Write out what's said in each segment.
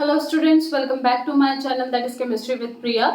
Hello students, welcome back to my channel that is chemistry with Priya.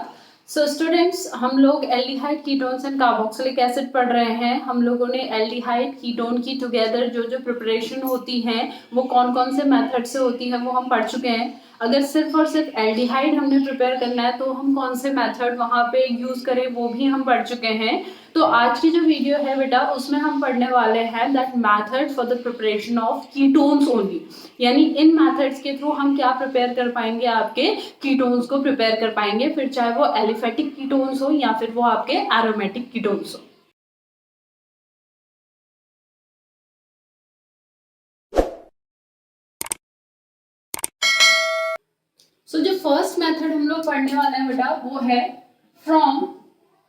So students, हम लोग aldehyde ketones and carboxylic acid पढ़ रहे हैं। हम लोगों ने एल्डिहाइड कीटोन की टुगेदर जो जो प्रिपरेशन होती है वो कौन कौन से मेथड से होती है वो हम पढ़ चुके हैं। अगर सिर्फ और सिर्फ एल्डिहाइड हमने प्रिपेयर करना है तो हम कौन से मेथड वहाँ पे यूज करें वो भी हम पढ़ चुके हैं। तो आज की जो वीडियो है बेटा, उसमें हम पढ़ने वाले हैं that method for the preparation of ketones only. यानी इन मेथड्स के थ्रू हम क्या प्रिपेयर कर पाएंगे, आपके कीटोन्स को प्रिपेयर कर पाएंगे, फिर चाहे वो एलिफेटिक कीटोन्स हो या फिर वो आपके एरोमेटिक कीटोन्स हो। सो जो फर्स्ट मेथड हम लोग पढ़ने वाले हैं बेटा वो है फ्रॉम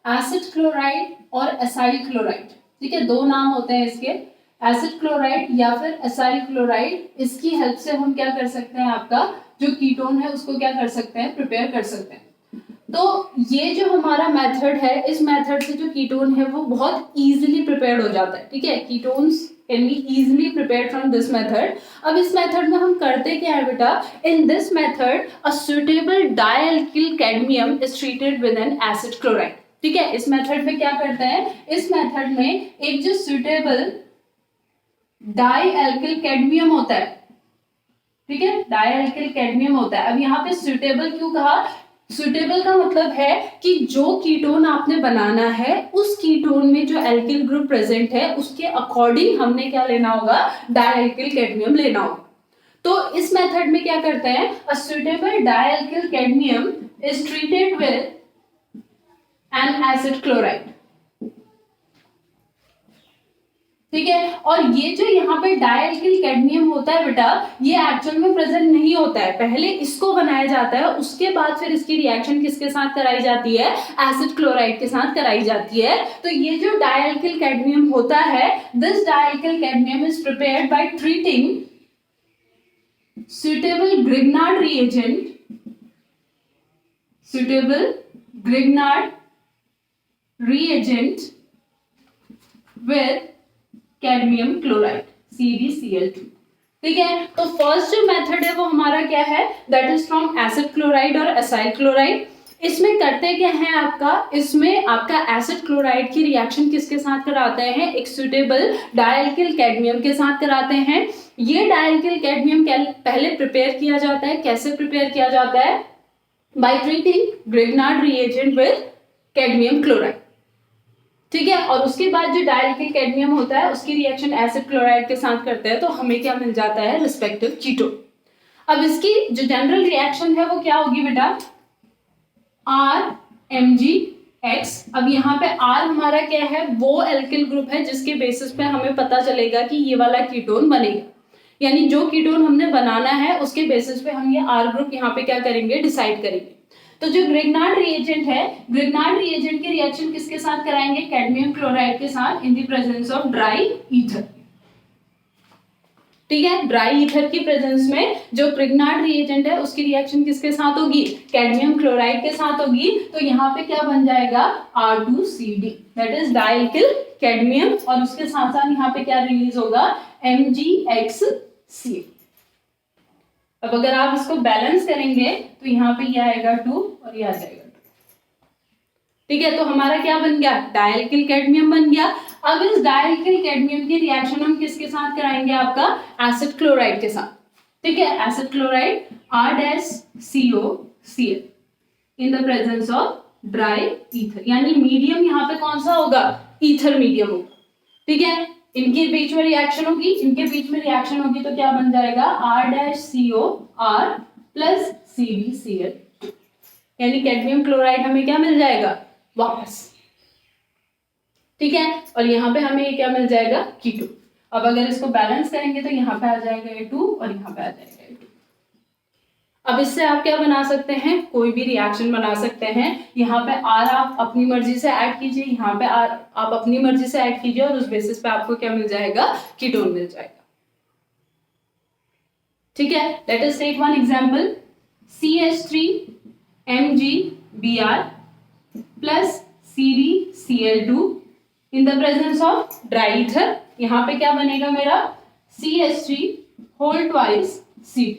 एसिड क्लोराइड और एसाइल क्लोराइड। ठीक है, दो नाम होते हैं इसके, एसिड क्लोराइड या फिर एसाइल क्लोराइड। इसकी हेल्प से हम क्या कर सकते हैं, आपका जो कीटोन है उसको क्या कर सकते हैं, प्रिपेयर कर सकते हैं। तो ये जो हमारा मेथड है, इस मेथड से जो कीटोन है वो बहुत इजीली प्रिपेयर्ड हो जाता है। ठीक है, ketones can be easily prepared from this method. अब इस मेथड में हम करते क्या है बेटा, in this method a suitable dialkyl cadmium is treated with an acid chloride. ठीक है, इस मेथड में क्या करते हैं, इस मेथड में एक जो सुटेबल डायल्किल कैडमियम होता है, ठीक है, डायल्किल कैडमियम होता है। अब यहाँ पे सुटेबल क्यों कहा, सुटेबल का मतलब है कि जो कीटोन आपने बनाना है उस कीटोन में जो एल्किल ग्रुप प्रेजेंट है उसके अकॉर्डिंग हमने क्या लेना होगा, डायल्किल कैडमियम लेना होगा। तो इस मेथड में क्या करते हैं, a suitable dialkyl cadmium is treated with an acid chloride. ठीक है, और ये जो यहाँ पे डायल्किल कैडमियम होता है बेटा, ये एक्चुअल में प्रेजेंट नहीं होता है। पहले इसको बनाया जाता है, उसके बाद फिर इसकी रिएक्शन किसके साथ कराई जाती है, एसिड क्लोराइड के साथ कराई जाती है। तो ये जो डायल्किल कैडमियम होता है, this dialkyl cadmium is prepared by treating suitable Grignard reagent with cadmium chloride CbCl2। ठीक है, तो फर्स्ट जो मेथड है वो हमारा क्या है, that is from acid chloride और एसाइल क्लोराइड। इसमें करते क्या है आपका, इसमें आपका एसिड क्लोराइड की रिएक्शन किसके साथ कराते हैं, एक सुटेबल डायल्किल कैडमियम के साथ कराते हैं। ये डायल्किल कैडमियम पहले प्रिपेयर किया जाता है, कैसे प्रिपेयर किया जाता है, by treating Grignard reagent with cadmium chloride. ठीक है, और उसके बाद जो डायल्किल कैडमियम होता है उसकी रिएक्शन एसिड क्लोराइड के साथ करते हैं तो हमें क्या मिल जाता है, रिस्पेक्टिव कीटोन। अब इसकी जो जनरल रिएक्शन है वो क्या होगी बेटा, RMgX। अब यहाँ पे R हमारा क्या है, वो एल्किल ग्रुप है जिसके बेसिस पे हमें पता चलेगा कि ये वाला कीटोन बनेगा। यानी जो कीटोन हमने बनाना है उसके बेसिस पे हम ये R ग्रुप यहाँ पे क्या करेंगे, डिसाइड करेंगे। तो जो ग्रिग्नार्ड रिएजेंट है, ग्रिग्नार्ड रिएजेंट की रिएक्शन किसके साथ कराएंगे, कैडमियम क्लोराइड के साथ इन the presence of dry ether. ठीक है, ड्राई ईथर की प्रेजेंस में जो ग्रिग्नार्ड रिएजेंट है उसकी रिएक्शन किसके साथ होगी, कैडमियम क्लोराइड के साथ होगी। तो यहाँ पे क्या बन जाएगा, R2CD, दैट इज डायल्किल कैडमियम, और उसके साथ साथ यहाँ पे क्या रिलीज होगा, MgXCl। अब अगर आप इसको बैलेंस करेंगे तो यहाँ पे ये आएगा 2 और ये आ जाएगा 2। ठीक है, तो हमारा क्या बन गया, डायल्किल कैडमियम बन गया। अब इस डायल्किल कैडमियम की रिएक्शन हम किसके साथ कराएंगे, आपका एसिड क्लोराइड के साथ। ठीक है, acid chloride R-COCl in the presence of dry ether, यानी मीडियम यहाँ पे कौन सा होगा, ईथर मीडियम होगा। ठीक है, इनके बीच में रिएक्शन होगी, इनके बीच में रिएक्शन होगी तो क्या बन जाएगा, R-COR प्लस CbCl, यानी कैडमियम क्लोराइड हमें क्या मिल जाएगा वापस। ठीक है, और यहाँ पे हमें क्या मिल जाएगा, कीटोन। अब अगर इसको बैलेंस करेंगे तो यहाँ पे आ जाएगा ये 2 और यहाँ पे आ जाएगा ये 2। अब इससे आप क्या बना सकते हैं, कोई भी रिएक्शन बना सकते हैं। यहाँ पे R आप अपनी मर्जी से ऐड कीजिए, यहाँ पे R आप अपनी मर्जी से ऐड कीजिए, और उस बेसिस पे आपको क्या मिल जाएगा, कीटोन मिल जाएगा। ठीक है, let us take one example, CH3MgBr plus CdCl2 in the presence of dry ether. यहाँ पे क्या बनेगा मेरा, CH3 होल ट्वाइस CD।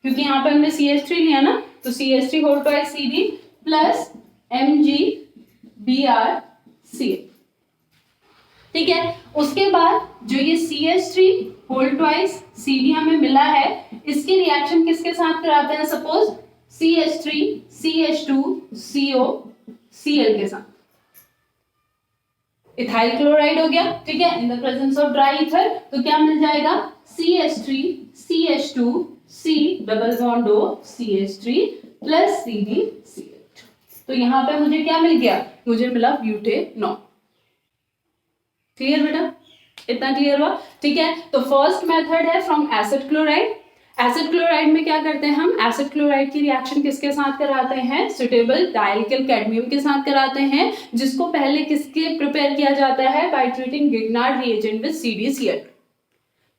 क्योंकि यहाँ पे हमने CH3 लिया ना, तो CH3 whole twice CD plus MgBrCl। ठीक है, उसके बाद जो ये CH3 होल ट्वाइस CD हमें मिला है, इसकी रिएक्शन किसके साथ कराते हैं? Suppose CH3 CH2 CO Cl के साथ इथाइल क्लोराइड हो गया। ठीक है, इन the presence of dry ether तो क्या मिल जाएगा? CH3 CH2 C double bond O CH3 plus CD CH। तो यहाँ पे मुझे क्या मिल गया? मुझे मिला ब्यूटेनॉल। क्लियर बेटा? इतना क्लियर हुआ? ठीक है, तो फर्स्ट मेथड है from acid chloride. Acid chloride में क्या करते हैं हम? एसिड क्लोराइड की रिएक्शन किसके साथ कराते हैं? सुटेबल डायल्किल कैडमियम के साथ कराते हैं, जिसको पहले किसके प्रिपेयर किया जाता है? By treating Grignard reagent with CdCl।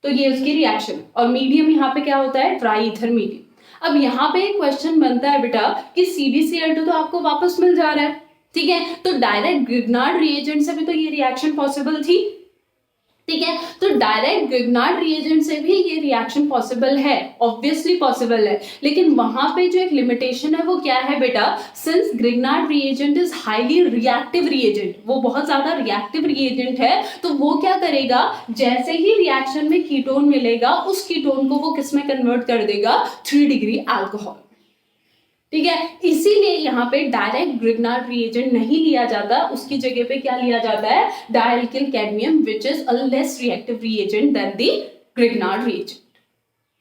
तो ये उसकी रिएक्शन। और मीडियम यहाँ पे क्या होता है? Dry ether medium. अब यहाँ पे एक क्वेश्चन बनता है बेटा कि CdCl2 तो आपको वापस मिल जा रहा है, ठीक है, तो डायरेक्ट ग्रिग्नार्ड रिएजेंट से भी तो ये रिएक्शन पॉसिबल थी। ठीक है, तो डायरेक्ट ग्रिग्नार्ड रिएजेंट से भी ये रिएक्शन पॉसिबल है, ऑब्वियसली पॉसिबल है, लेकिन वहां पे जो एक लिमिटेशन है वो क्या है बेटा? Since Grignard reagent is highly reactive reagent, वो बहुत ज्यादा रिएक्टिव रिएजेंट है, तो वो क्या करेगा? जैसे ही रिएक्शन में कीटोन मिलेगा, उस कीटोन को वो किस में कन्वर्ट कर देगा? 3 डिग्री अल्कोहल। ठीक है, इसीलिए यहाँ पे डायरेक्ट ग्रिग्नार्ड रिएजेंट नहीं लिया जाता, उसकी जगह पे क्या लिया जाता है? Dialkyl cadmium which is a less reactive reagent than the Grignard reagent.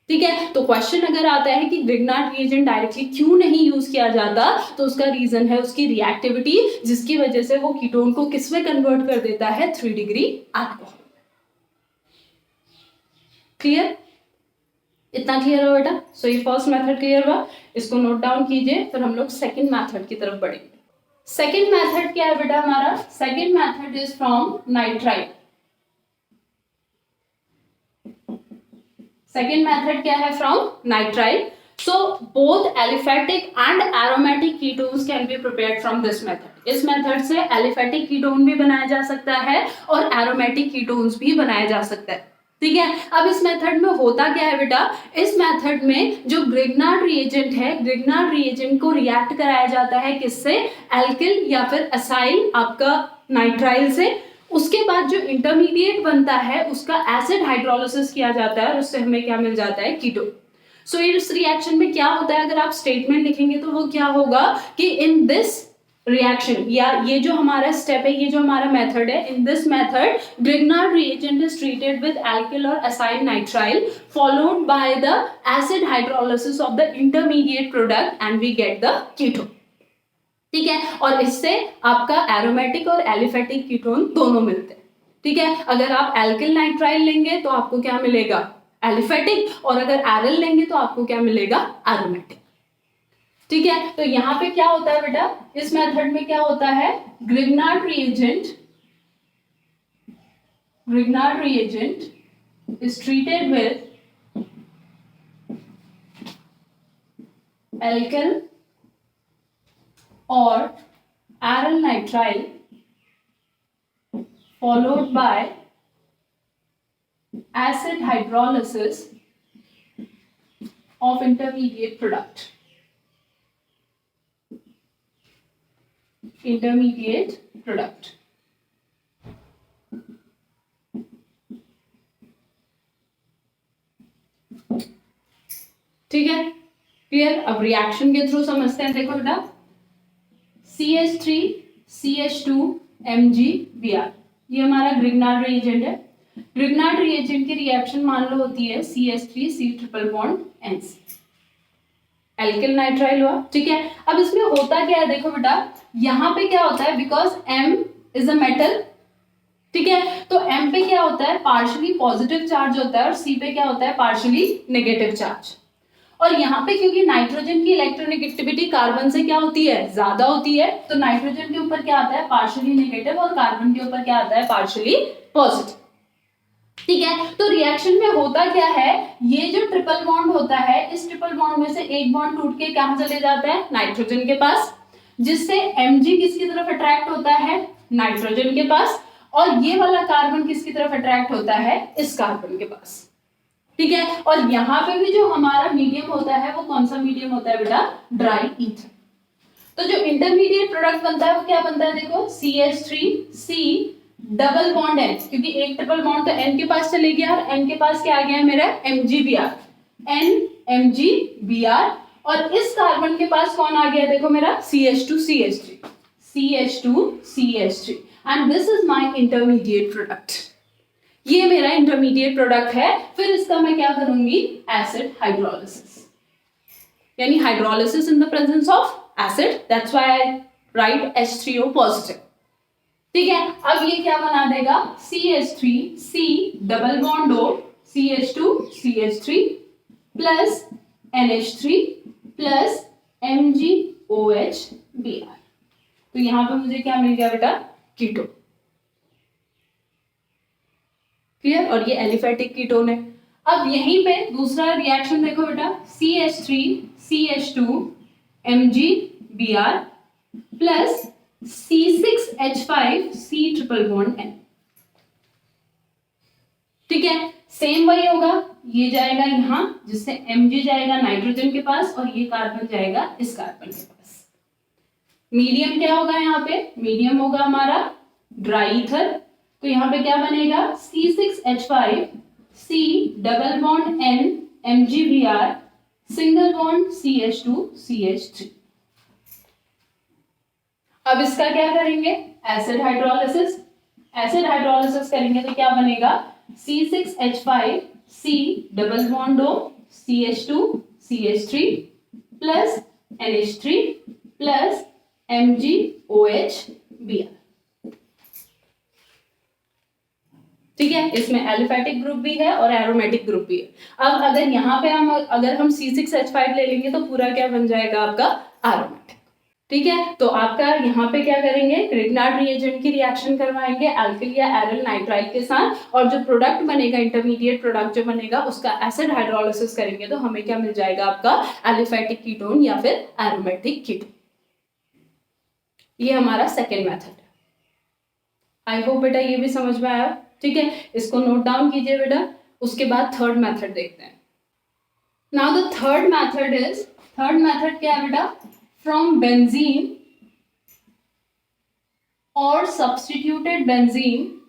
ठीक है, तो क्वेश्चन अगर आता है कि ग्रिग्नार्ड रिएजेंट डायरेक्टली क्यों नहीं यूज किया जाता, तो उसका रीजन है उसकी रिएक्टिविटी, जिसकी वजह से वो कीटोन को किस में कन्वर्ट कर देता है? 3 डिग्री अल्कोहल। क्लियर? इतना क्लियर हो बेटा? सो ये फर्स्ट मेथड क्लियर हुआ, इसको नोट डाउन कीजिए, फिर हम लोग सेकंड मेथड की तरफ बढ़ेंगे। सेकंड मेथड क्या है बेटा हमारा? Second method is from nitrile. Second method क्या है? From nitrile. So both aliphatic and aromatic ketones can be prepared from this method. इस मेथड से एलिफेटिक कीटोन भी बनाया जा सकता है और एरोमेटिक कीटोन्स भी बनाया जा सकता है। ठीक है, अब इस मेथड में होता क्या है बेटा? इस मेथड में जो ग्रिग्नार्ड रिएजेंट है, ग्रिग्नार्ड रिएजेंट को रिएक्ट कराया जाता है किससे? एल्किल या फिर असाइल आपका नाइट्राइल से। उसके बाद जो इंटरमीडिएट बनता है उसका एसिड हाइड्रोलिसिस किया जाता है और उससे हमें क्या मिल जाता है? कीटोन। सो इस रिएक्शन में क्या होता है? अगर आप स्टेटमेंट लिखेंगे तो वो क्या होगा कि इन दिस रिएक्शन, या ये जो हमारा स्टेप है, ये जो हमारा मेथड है, in this method Grignard reagent is treated with alkyl और acyl nitrile followed by the acid hydrolysis of the intermediate product and we get the ketone. ठीक है, और इससे आपका एरोमेटिक और एलिफेटिक कीटोन दोनों मिलते हैं। ठीक है, अगर आप एल्किल नाइट्राइल लेंगे तो आपको क्या मिलेगा? एलिफेटिक, और अगर एरल लेंगे तो आपको क्या मिलेगा? एरोमेटिक। ठीक है, तो यहाँ पे क्या होता है बेटा? इस मेथड में क्या होता है? Grignard reagent is treated with alkyl और aryl nitrile followed by acid hydrolysis of intermediate product. ठीक है, क्लियर? अब रिएक्शन के थ्रू समझते हैं। देखो बेटा, CH3 CH2 MgBr, ये हमारा ग्रिग्नार्ड रिएजेंट है। ग्रिग्नार्ड रिएजेंट की रिएक्शन मान लो होती है CH3 C triple bond NC, alkyl nitrile हुआ। ठीक है, अब इसमें होता क्या है? देखो बेटा, यहाँ पे क्या होता है? Because M is a metal, ठीक है, तो M पे क्या होता है? पार्शियली पॉजिटिव चार्ज होता है और C पे क्या होता है? Partially negative charge. और यहाँ पे क्योंकि नाइट्रोजन की इलेक्ट्रोनेगेटिविटी कार्बन से क्या होती है? ज्यादा होती है, तो नाइट्रोजन के ऊपर क्या आता है? पार्शियली नेगेटिव, और कार्बन के ऊपर क्या आता है? Partially positive. ठीक है, तो रिएक्शन में होता क्या है? ये जो ट्रिपल बॉन्ड होता है, इस ट्रिपल बॉन्ड में से एक बॉन्ड टूट के कहां चले जाता है? नाइट्रोजन के पास, जिससे Mg किसकी तरफ अट्रैक्ट होता है? नाइट्रोजन के पास, और ये वाला कार्बन किसकी तरफ अट्रैक्ट होता है? इस कार्बन के पास। ठीक है। और यहाँ पे भी जो हमारा मीडियम होता है वो कौन सा मीडियम होता है बेटा, ड्राई ईथर। तो जो इंटरमीडिएट प्रोडक्ट बनता है वो क्या बनता है, देखो CH3C डबल बॉन्ड N, क्योंकि एक ट्रिपल बॉन्ड तो N के पास चले गया और N के पास क्या आ गया है मेरा MgBr, NMgBr, और इस कार्बन के पास कौन आ गया है, देखो मेरा CH2CH3 and this is my intermediate product. ये मेरा इंटरमीडिएट प्रोडक्ट है। फिर इसका मैं क्या करूंगी, एसिड हाइड्रोलिसिस, यानी hydrolysis in the presence of acid, that's why I right H3O positive. ठीक है, अब ये क्या बना देगा, CH3C double bond O CH2CH3 plus NH3 plus MgOH Br। तो यहां पे मुझे क्या मिल गया बेटा, कीटोन। क्लियर, और ये एलिफेटिक कीटोन है। अब यहीं पे दूसरा रिएक्शन देखो बेटा, CH3CH2 MgBr plus C6H5C triple bond N। ठीक है, सेम वही होगा, ये जाएगा यहां, जिससे Mg जाएगा नाइट्रोजन के पास और ये कार्बन जाएगा इस कार्बन के पास। मीडियम क्या होगा यहाँ पे, मीडियम होगा हमारा ड्राई ईथर। तो यहाँ पे क्या बनेगा, C6H5C double bond N MgBr single bond CH2CH3। अब इसका क्या करेंगे, एसिड हाइड्रोलिसिस। एसिड हाइड्रोलिसिस करेंगे तो क्या बनेगा, C6H5C double bond O CH2CH3 plus NH3 plus MgOH Br। ठीक है, इसमें एलिफेटिक ग्रुप भी है और एरोमेटिक ग्रुप भी है। अब अगर यहाँ पे हम C6H5 ले लेंगे तो पूरा क्या बन जाएगा आपका, एरोमेटिक। ठीक है, तो आपका यहाँ पे क्या करेंगे, ग्रिग्नार्ड रिएजेंट की रिएक्शन करवाएंगे एल्किल या एरिल नाइट्राइल के साथ, और जो प्रोडक्ट बनेगा, इंटरमीडिएट प्रोडक्ट जो बनेगा, उसका एसिड हाइड्रोलिसिस करेंगे तो हमें क्या मिल जाएगा आपका, एलिफेटिक कीटोन या फिर एरोमेटिक कीटोन। ये हमारा सेकेंड मेथड है। आई होप बेटा ये भी समझ में आया। ठीक है, इसको नोट डाउन कीजिए बेटा। उसके बाद थर्ड मेथड देखते हैं। नाउ द थर्ड मेथड क्या है बेटा, फ्रॉम बेंजीन और substituted benzene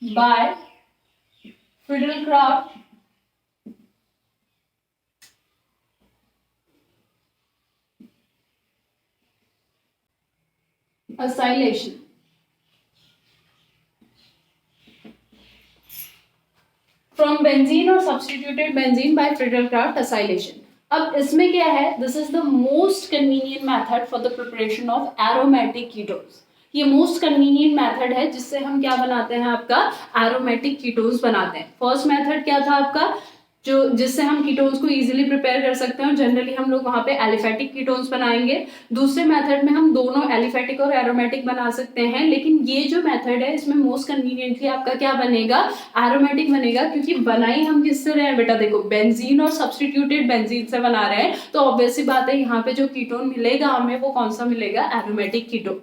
by Friedel-Crafts acylation। From benzene और substituted benzene by Friedel-Crafts acylation। अब इसमें क्या है, this is the most convenient method for the preparation of aromatic ketones. ये मोस्ट कन्वीनियंट मेथड है जिससे हम क्या बनाते हैं, आपका एरोमेटिक कीटोन्स बनाते हैं। फर्स्ट मेथड क्या था आपका, जो जिससे हम कीटोन्स को इजीली प्रिपेयर कर सकते हैं, और जनरली हम लोग वहाँ पे एलिफेटिक कीटोन्स बनाएंगे। दूसरे मेथड में हम दोनों एलिफेटिक और एरोमेटिक बना सकते हैं, लेकिन ये जो मेथड है इसमें मोस्ट कन्वीनियंटली आपका क्या बनेगा, एरोमेटिक बनेगा, क्योंकि बनाई हम किससे रहे हैं बेटा, देखो बेंजीन और सब्स्टिट्यूटेड बेंजीन से बना रहे हैं, तो ऑब्वियसली बात है यहाँ पे जो कीटोन मिलेगा हमें वो कौन सा मिलेगा, एरोमेटिक कीटोन।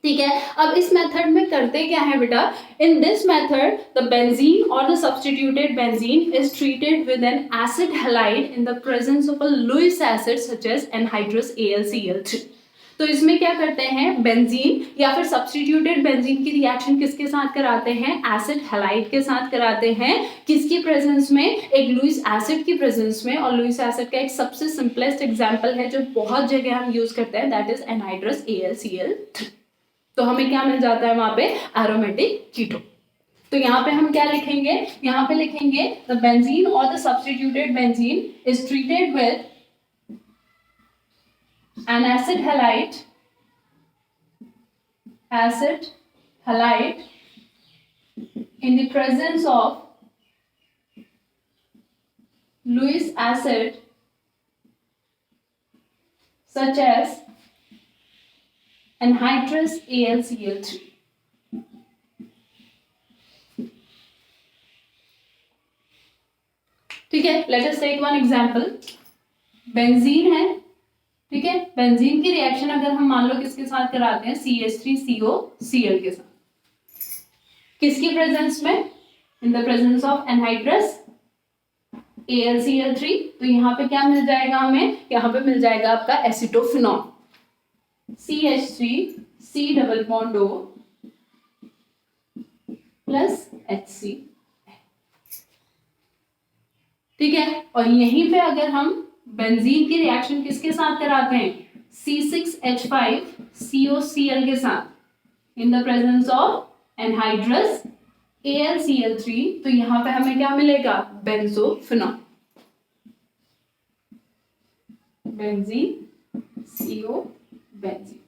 ठीक है, अब इस मेथड में करते क्या है बेटा, in this method the benzene और the substituted benzene is treated with an acid halide in the presence of a Lewis acid such as anhydrous AlCl3। तो इसमें क्या करते हैं, बेंजीन या फिर सब्स्टिट्यूटेड बेंजीन की रिएक्शन किसके साथ कराते हैं, एसिड हैलाइड के साथ कराते हैं। किसकी प्रेजेंस में, एक लुईस एसिड की प्रेजेंस में। और लुईस एसिड का एक सबसे सिंपलेस्ट एग्जांपल है जो बहुत जगह हम यूज करते हैं, दैट इज एनहाइड्रस AlCl3। तो हमें क्या मिल जाता है वहां पे, एरोमेटिक कीटोन। तो यहाँ पे हम क्या लिखेंगे, यहाँ पे लिखेंगे द बेंजीन और the substituted benzene is treated with an acid halide in the presence of Lewis acid such as anhydrous AlCl3. ठीक है, let us take one example. Benzene है, ठीक है, बेंजीन की रिएक्शन अगर हम मान लो किसके साथ कराते हैं, CH3COCl के साथ। किसकी प्रेजेंस में? इन the presence of anhydrous AlCl3। तो यहाँ पे क्या मिल जाएगा हमें? यहाँ पे मिल जाएगा आपका acetophenol CH3 C double bond O plus HC। ठीक है, और यहीं पे अगर हम बेंजीन की रिएक्शन किसके साथ कराते हैं? C6H5COCl के साथ इन the presence of anhydrous AlCl3। तो यहाँ पे हमें क्या मिलेगा? बेंजोफिनॉल, बेंजीन CO बेंजीन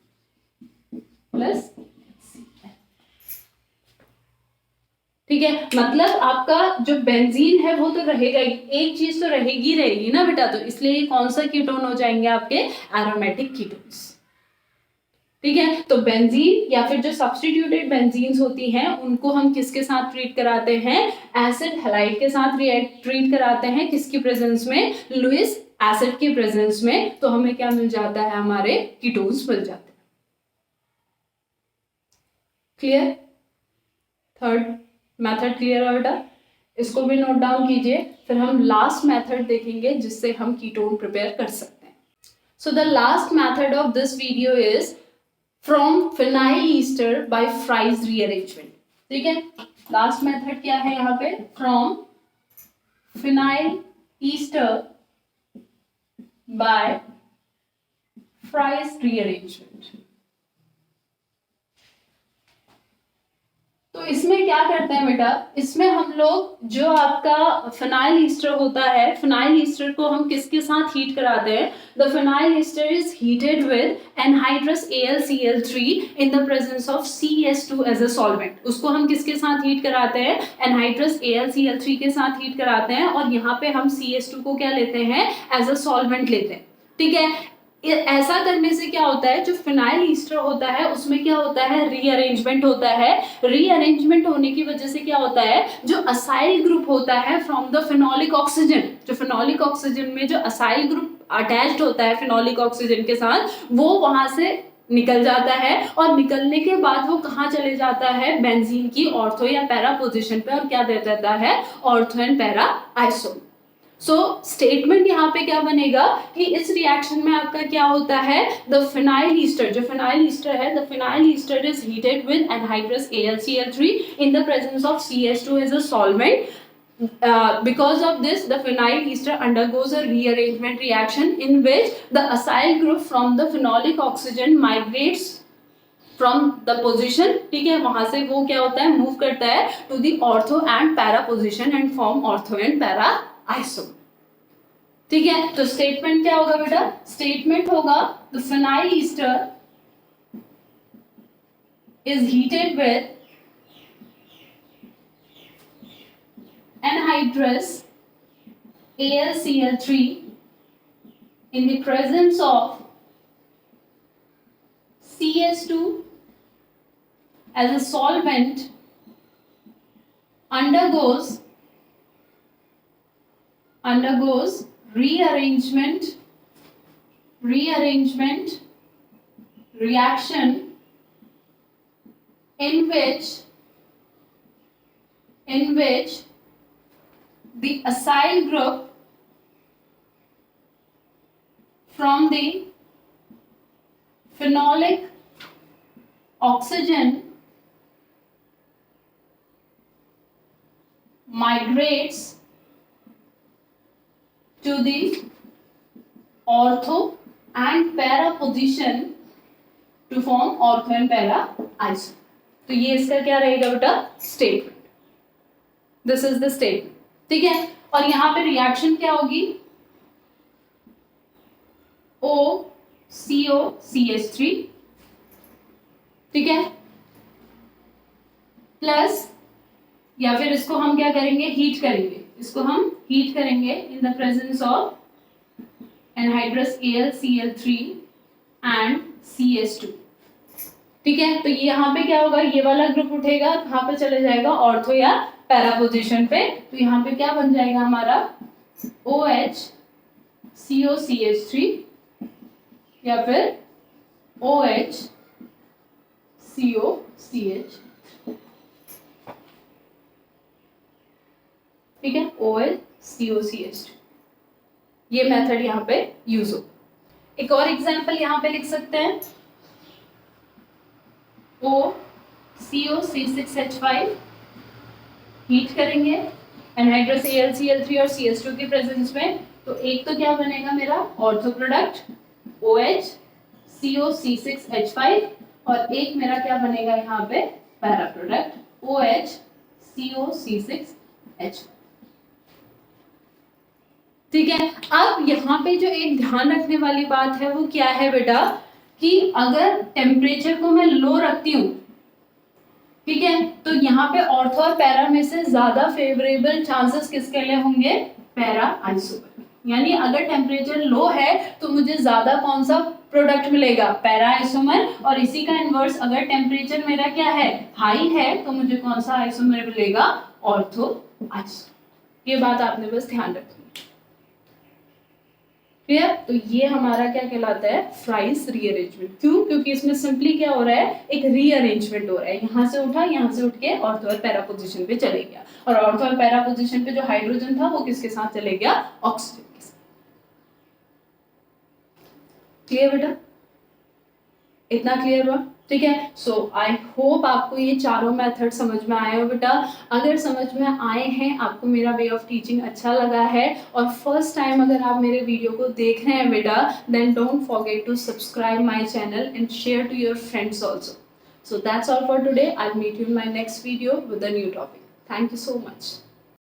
प्लस। ठीक है, मतलब आपका जो बेंजीन है वो तो रहेगा ही, एक चीज तो रहेगी ना बेटा, तो इसलिए कौन सा कीटोन हो जाएंगे आपके? Aromatic ketones. ठीक है, तो बेंजीन या फिर जो सब्स्टिट्यूटेड बेंजीन्स होती हैं उनको हम किसके साथ ट्रीट कराते हैं? एसिड हैलाइड के साथ ट्रीट कराते हैं। किसकी प्रेजेंस में? लुईस एसिड की प्रेजेंस में। तो हमें क्या मिल जाता है? हमारे कीटोन्स मिल जाते हैं। क्लियर? थर्ड मेथड क्लियर है बेटा? इसको भी नोट डाउन कीजिए, फिर हम लास्ट मेथड देखेंगे जिससे हम कीटोन प्रिपेयर कर सकते हैं। So the last method of this video is from phenyl ester by Fries rearrangement. ठीक है, लास्ट मेथड क्या है यहाँ पे? From phenyl ester by Fries rearrangement. तो इसमें क्या करते हैं बेटा? इसमें हम लोग जो आपका फिनाइल ईस्टर होता है, फिनाइल ईस्टर को हम किसके साथ हीट कराते हैं? The phenyl ester is heated with anhydrous AlCl3 in the presence of CS2 as a solvent. उसको हम किसके साथ हीट कराते हैं? एनहाइड्रस AlCl3 के साथ हीट कराते हैं, और यहाँ पे हम CS2 को क्या लेते हैं? एज अ सॉल्वेंट लेते हैं। ठीक है, ऐसा करने से क्या होता है? जो फिनाइल ईस्टर होता है उसमें क्या होता है? रीअरेंजमेंट होता है। रीअरेंजमेंट होने की वजह से क्या होता है? जो असाइल ग्रुप होता है फ्रॉम द फिनोलिक ऑक्सीजन, जो फिनोलिक ऑक्सीजन में जो असाइल ग्रुप अटैच्ड होता है फिनोलिक ऑक्सीजन के साथ, वो वहां से निकल जाता है, और निकलने के बाद वो कहाँ चले जाता है? बेंजीन की ऑर्थो या पैरा पोजिशन पे, और क्या दे देता है? Ortho and para iso. So statement यहाँ पे क्या बनेगा कि इस रिएक्शन में आपका क्या होता है? द फिनाइल ईस्टर, जो फिनाइल ईस्टर है, the phenyl ester is heated with anhydrous AlCl3 in the presence of CS2 as a solvent. Because of this, the phenyl ester undergoes a rearrangement reaction in which the acyl group from the phenolic oxygen migrates from the position, ठीक है, वहां से वो क्या होता है? Move करता है to the ortho and para position and form ortho and para iso. ठीक है, तो स्टेटमेंट क्या होगा बेटा? स्टेटमेंट होगा the phenyl ester is heated with anhydrous AlCl3 in the presence of CS2 as a solvent undergoes rearrangement reaction in which the acyl group from the phenolic oxygen migrates to the ortho and para position to form ortho and para iso। तो ये इसका क्या रहेगा बेटा? Statement. This is the statement. ठीक है, और यहाँ पे रिएक्शन क्या होगी? OCO-CH3, ठीक है, प्लस, या फिर इसको हम क्या करेंगे? हीट करेंगे। इसको हम हीट करेंगे इन the presence of anhydrous AlCl3 and CS2। ठीक है, तो ये यहाँ पे क्या होगा? ये वाला ग्रुप उठेगा, कहाँ पे चले जाएगा? ऑर्थो या पैरा पोजिशन पे। तो यहाँ पे क्या बन जाएगा हमारा? OHCOCH3 या फिर OHCOCH। ठीक है, OHCOCH2, ये मेथड यहाँ पे यूज हो। एक और एग्जांपल यहाँ पे लिख सकते हैं, OCO C6H5 हीट करेंगे एनहाइड्रस AlCl3 और CH2 के प्रेजेंस में, तो एक तो क्या बनेगा मेरा ऑर्थो प्रोडक्ट OHCO C6H5 और एक मेरा क्या बनेगा यहाँ पे पैरा प्रोडक्ट OHCO C6H5। ठीक है, अब यहाँ पे जो एक ध्यान रखने वाली बात है वो क्या है बेटा, कि अगर टेम्परेचर को मैं लो रखती हूँ, ठीक है, तो यहाँ पे ऑर्थो और पैरा में से ज्यादा फेवरेबल चांसेस किसके लिए होंगे, पैरा आइसोमर। यानी अगर टेम्परेचर लो है तो मुझे ज्यादा कौन सा प्रोडक्ट मिलेगा, पैरा आइसोमर, और इसी का इनवर्स अगर टेम्परेचर मेरा क्या है, हाई है, तो मुझे कौन सा आइसोमर मिलेगा, ऑर्थो आइसोमर। ये बात आपने बस ध्यान रखनी। क्लियर? तो ये हमारा क्या कहलाता है, फ्राइज रीअरेंजमेंट। क्यों? क्योंकि इसमें सिंपली क्या हो रहा है, एक रीअरेंजमेंट हो रहा है, यहाँ से उठा, यहाँ से उठ के ऑर्थो और पैरा पोजीशन पे चले गया, और ऑर्थो और पैरा पोजीशन पे जो हाइड्रोजन था वो किसके साथ चले गया, ऑक्सीजन के साथ। क्लियर बेटा? इतना क्लियर हुआ? ठीक है, सो आई होप आपको ये चारों मेथड समझ में आए हो बेटा। अगर समझ में आए हैं, आपको मेरा वे ऑफ टीचिंग अच्छा लगा है, और फर्स्ट टाइम अगर आप मेरे वीडियो को देख रहे हैं बेटा, then don't forget to subscribe my channel and share to your friends also. So that's all for today. I will meet you in my next video with a new topic. Thank you so much.